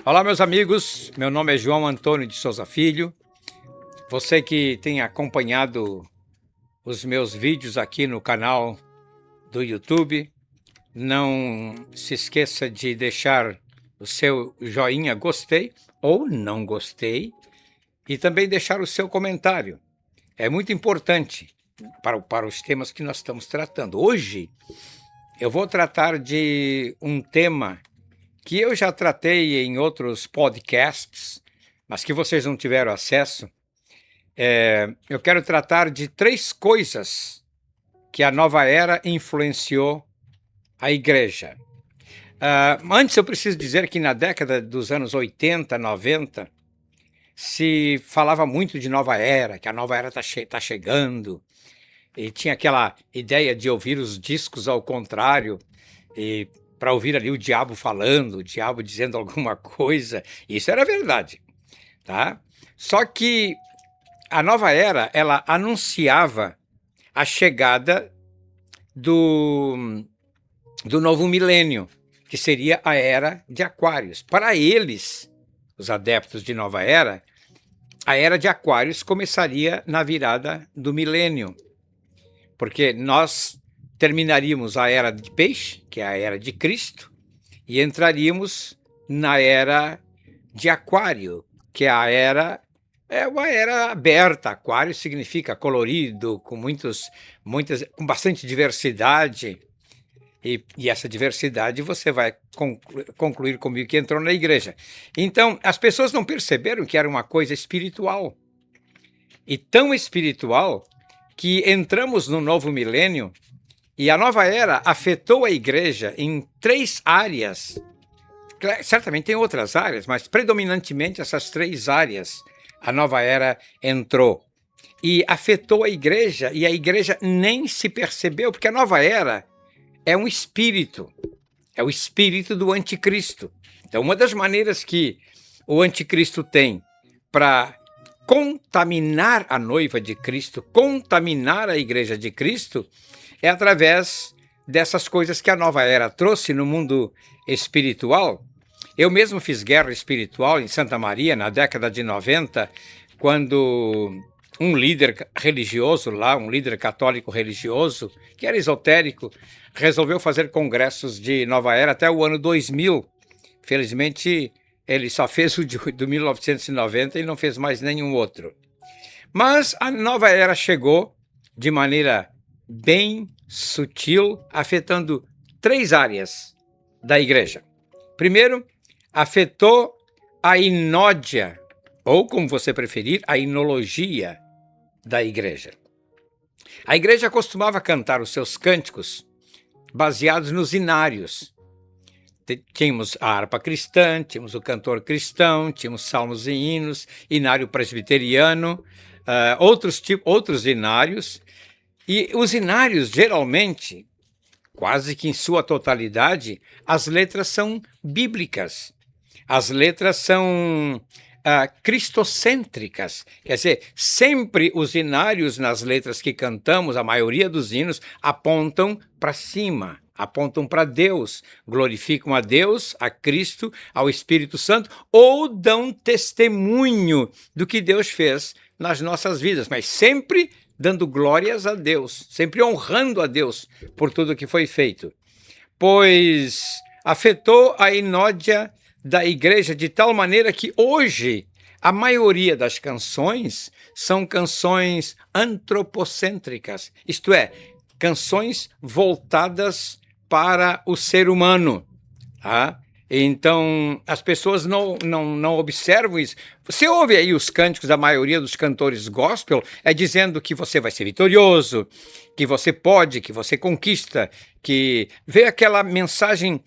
Olá, meus amigos. Meu nome é João Antônio de Souza Filho. Você que tem acompanhado os meus vídeos aqui no canal do YouTube, não se esqueça de deixar o seu joinha gostei ou não gostei e também deixar o seu comentário. É muito importante para os temas que nós estamos tratando. Hoje eu vou tratar de um tema que eu já tratei em outros podcasts, mas que vocês não tiveram acesso. Eu quero tratar de 3 coisas que a nova era influenciou a igreja. Antes eu preciso dizer que na década dos anos 80, 90, se falava muito de nova era, que a nova era está chegando, e tinha aquela ideia de ouvir os discos ao contrário, e para ouvir ali o diabo falando, o diabo dizendo alguma coisa. Isso era verdade, tá? Só que a nova era, ela anunciava a chegada do novo milênio, que seria a era de Aquários. Para eles, os adeptos de nova era, a era de Aquários começaria na virada do milênio, porque nós terminaríamos a era de Peixe, que é a era de Cristo, e entraríamos na era de Aquário, que é uma era aberta. Aquário significa colorido, com com bastante diversidade. E essa diversidade você vai concluir comigo que entrou na igreja. Então, as pessoas não perceberam que era uma coisa espiritual. E tão espiritual que entramos no novo milênio e a nova era afetou a igreja em 3 áreas. Certamente tem outras áreas, mas predominantemente essas 3 áreas a nova era entrou. E afetou a igreja, e a igreja nem se percebeu, porque a nova era é um espírito, é o espírito do anticristo. Então, uma das maneiras que o anticristo tem para contaminar a noiva de Cristo, contaminar a igreja de Cristo, é através dessas coisas que a nova era trouxe no mundo espiritual. Eu mesmo fiz guerra espiritual em Santa Maria, na década de 90, quando um líder religioso lá, um líder católico religioso, que era esotérico, resolveu fazer congressos de nova era até o ano 2000. Felizmente, ele só fez o do 1990 e não fez mais nenhum outro. Mas a nova era chegou de maneira bem sutil, afetando 3 áreas da igreja. Primeiro, afetou a inódia, ou como você preferir, a inologia da igreja. A igreja costumava cantar os seus cânticos baseados nos inários. Tínhamos a harpa cristã, tínhamos o cantor cristão, tínhamos salmos e hinos, inário presbiteriano, outros inários. E os inários, geralmente, quase que em sua totalidade, as letras são bíblicas. As letras são cristocêntricas. Quer dizer, sempre os inários nas letras que cantamos, a maioria dos hinos, apontam para cima, apontam para Deus, glorificam a Deus, a Cristo, ao Espírito Santo, ou dão testemunho do que Deus fez nas nossas vidas, mas sempre dando glórias a Deus, sempre honrando a Deus por tudo que foi feito. Pois afetou a inódia da igreja de tal maneira que hoje a maioria das canções são canções antropocêntricas, isto é, canções voltadas para o ser humano, tá? Então, as pessoas não observam isso. Você ouve aí os cânticos da maioria dos cantores gospel, dizendo que você vai ser vitorioso, que você pode, que você conquista, que vê aquela mensagem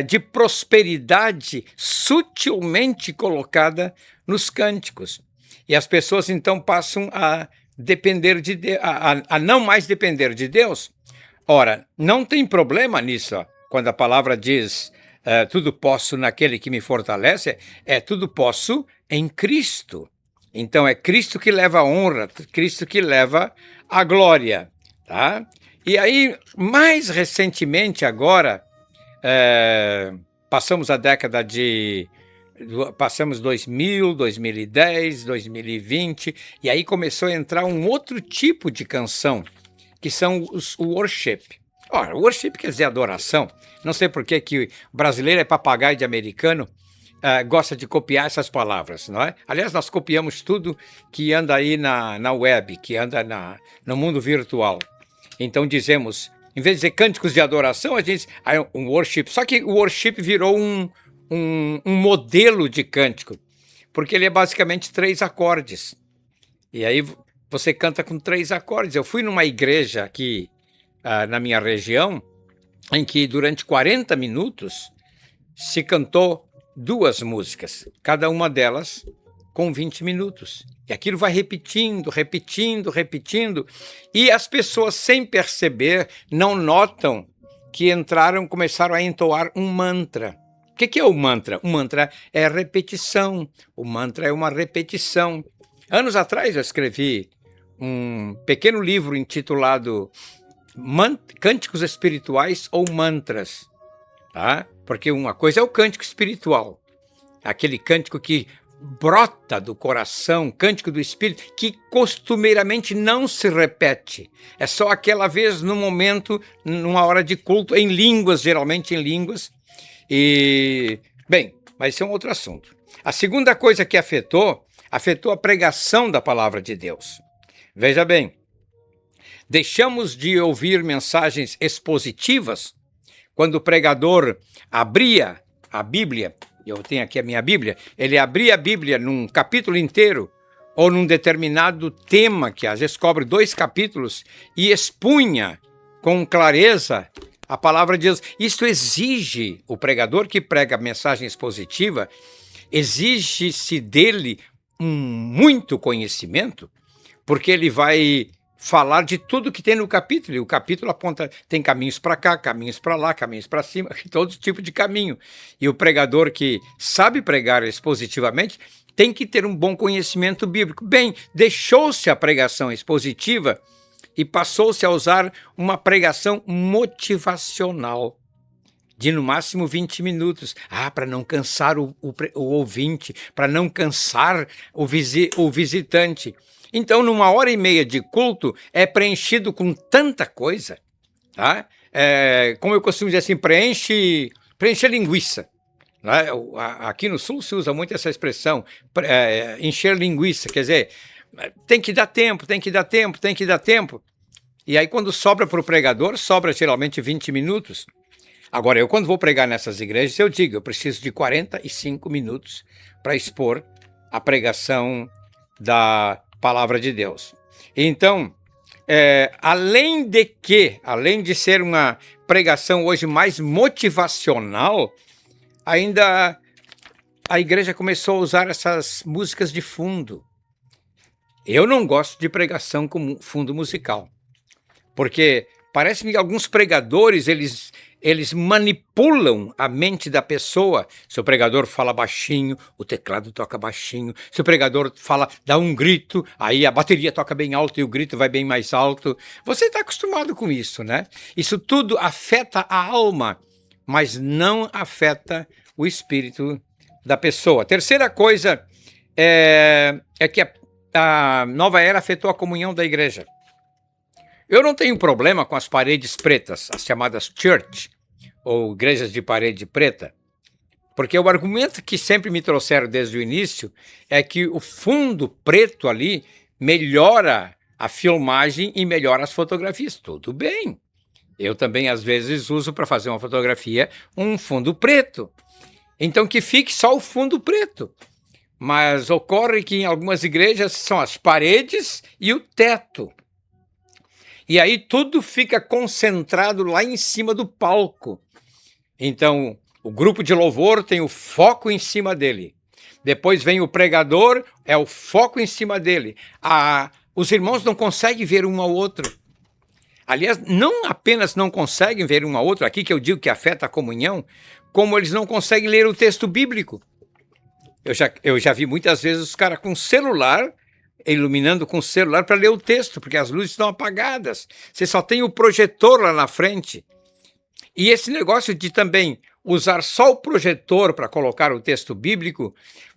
de prosperidade sutilmente colocada nos cânticos. E as pessoas, então, passam a depender de Deus, a não mais depender de Deus. Ora, não tem problema nisso, quando a palavra diz tudo posso naquele que me fortalece, tudo posso em Cristo. Então é Cristo que leva a honra, Cristo que leva a glória, tá? E aí, mais recentemente agora, passamos a década de Passamos 2000, 2010, 2020, e aí começou a entrar um outro tipo de canção, que são os worship. Ora, worship quer dizer adoração. Não sei por que brasileiro é papagaio de americano, gosta de copiar essas palavras, não é? Aliás, nós copiamos tudo que anda aí na web, que anda no mundo virtual. Então dizemos, em vez de dizer cânticos de adoração, a gente diz um worship. Só que o worship virou um modelo de cântico, porque ele é basicamente 3 acordes. E aí você canta com 3 acordes. Eu fui numa igreja aqui na minha região, em que durante 40 minutos se cantou 2 músicas, cada uma delas com 20 minutos. E aquilo vai repetindo, repetindo, repetindo, e as pessoas, sem perceber, não notam que começaram a entoar um mantra. O que é o mantra? O mantra é repetição, o mantra é uma repetição. Anos atrás eu escrevi um pequeno livro intitulado Cânticos Espirituais ou Mantras, tá? Porque uma coisa é o cântico espiritual, aquele cântico que brota do coração, cântico do espírito, que costumeiramente não se repete. É só aquela vez no momento, numa hora de culto, em línguas, geralmente em línguas. E, bem, mas isso é um outro assunto. A segunda coisa que afetou a pregação da palavra de Deus. Veja bem, deixamos de ouvir mensagens expositivas quando o pregador abria a Bíblia. Eu tenho aqui a minha Bíblia. Ele abria a Bíblia num capítulo inteiro ou num determinado tema, que às vezes cobre 2 capítulos, e expunha com clareza a palavra de Deus. Isso exige, o pregador que prega a mensagem expositiva, exige-se dele muito conhecimento, porque ele vai falar de tudo que tem no capítulo, e o capítulo aponta, tem caminhos para cá, caminhos para lá, caminhos para cima, todo tipo de caminho. E o pregador que sabe pregar expositivamente tem que ter um bom conhecimento bíblico. Bem, deixou-se a pregação expositiva e passou-se a usar uma pregação motivacional, de no máximo 20 minutos. Para não cansar o ouvinte, para não cansar o visitante. Então, numa hora e meia de culto, é preenchido com tanta coisa, tá? Como eu costumo dizer assim, preenche linguiça. Né? Aqui no Sul se usa muito essa expressão, encher linguiça, quer dizer, tem que dar tempo, tem que dar tempo, tem que dar tempo. E aí, quando sobra para o pregador, sobra geralmente 20 minutos. Agora, eu quando vou pregar nessas igrejas, eu digo, eu preciso de 45 minutos para expor a pregação da palavra de Deus. Então, além de ser uma pregação hoje mais motivacional, ainda a igreja começou a usar essas músicas de fundo. Eu não gosto de pregação com fundo musical, porque parece que alguns pregadores, eles manipulam a mente da pessoa. Se o pregador fala baixinho, o teclado toca baixinho. Se o pregador dá um grito, aí a bateria toca bem alto e o grito vai bem mais alto. Você está acostumado com isso, né? Isso tudo afeta a alma, mas não afeta o espírito da pessoa. A terceira coisa é que a nova era afetou a comunhão da igreja. Eu não tenho problema com as paredes pretas, as chamadas church, ou igrejas de parede preta, porque o argumento que sempre me trouxeram desde o início é que o fundo preto ali melhora a filmagem e melhora as fotografias. Tudo bem. Eu também, às vezes, uso para fazer uma fotografia um fundo preto. Então, que fique só o fundo preto. Mas ocorre que em algumas igrejas são as paredes e o teto. E aí tudo fica concentrado lá em cima do palco. Então, o grupo de louvor tem o foco em cima dele. Depois vem o pregador, é o foco em cima dele. Os irmãos não conseguem ver um ao outro. Aliás, não apenas não conseguem ver um ao outro, aqui que eu digo que afeta a comunhão, como eles não conseguem ler o texto bíblico. Eu já vi muitas vezes os caras com celular, iluminando com o celular para ler o texto, porque as luzes estão apagadas. Você só tem o projetor lá na frente. E esse negócio de também usar só o projetor para colocar o texto bíblico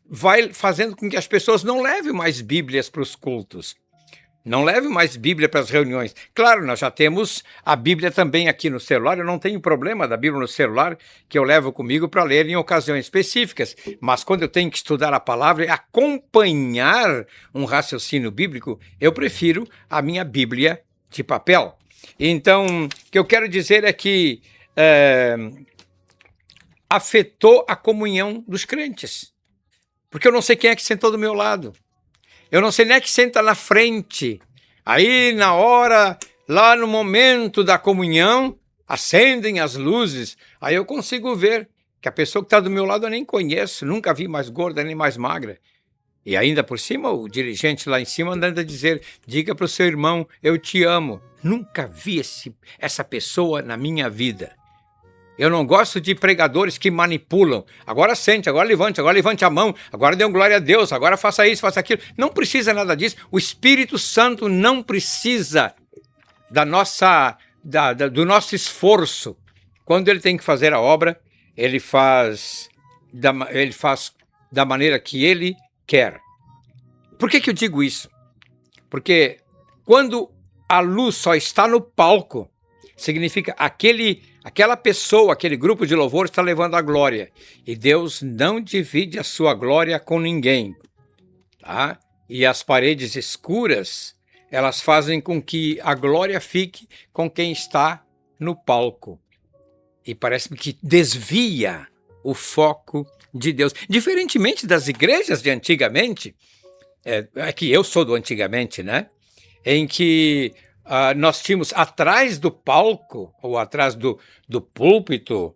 vai fazendo com que as pessoas não levem mais Bíblias para os cultos. Não leve mais Bíblia para as reuniões. Claro, nós já temos a Bíblia também aqui no celular. Eu não tenho problema da Bíblia no celular, que eu levo comigo para ler em ocasiões específicas. Mas quando eu tenho que estudar a palavra e acompanhar um raciocínio bíblico, eu prefiro a minha Bíblia de papel. Então, o que eu quero dizer é que afetou a comunhão dos crentes. Porque eu não sei quem é que sentou do meu lado. Eu não sei nem que senta na frente. Aí, na hora, lá no momento da comunhão, acendem as luzes. Aí eu consigo ver que a pessoa que está do meu lado eu nem conheço, nunca vi mais gorda nem mais magra. E ainda por cima, o dirigente lá em cima andando a dizer, diga para o seu irmão, eu te amo. Nunca vi essa pessoa na minha vida. Eu não gosto de pregadores que manipulam. Agora sente, agora levante a mão, agora dê glória a Deus, agora faça isso, faça aquilo. Não precisa nada disso. O Espírito Santo não precisa do nosso esforço. Quando ele tem que fazer a obra, ele faz da maneira que ele quer. Por que eu digo isso? Porque quando a luz só está no palco, significa aquela pessoa, aquele grupo de louvor está levando a glória. E Deus não divide a sua glória com ninguém. Tá? E as paredes escuras, elas fazem com que a glória fique com quem está no palco. E parece-me que desvia o foco de Deus. Diferentemente das igrejas de antigamente, é que eu sou do antigamente, né? Em que nós tínhamos atrás do palco, ou atrás do púlpito,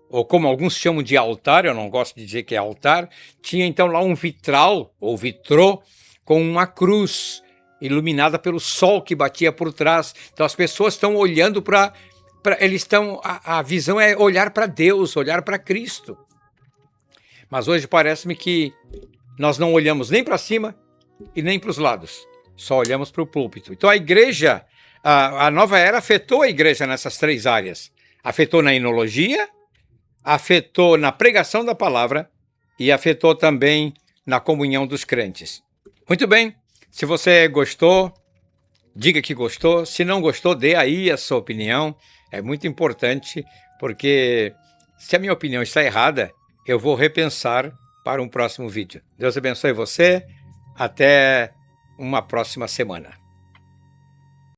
ou como alguns chamam de altar, eu não gosto de dizer que é altar, tinha então lá um vitral, ou vitrô, com uma cruz, iluminada pelo sol que batia por trás. Então as pessoas estão olhando a visão é olhar para Deus, olhar para Cristo. Mas hoje parece-me que nós não olhamos nem para cima e nem para os lados, só olhamos para o púlpito. Então a igreja, a nova era afetou a igreja nessas três áreas. Afetou na enologia, afetou na pregação da palavra e afetou também na comunhão dos crentes. Muito bem, se você gostou, diga que gostou. Se não gostou, dê aí a sua opinião. É muito importante, porque se a minha opinião está errada, eu vou repensar para um próximo vídeo. Deus abençoe você. Até uma próxima semana.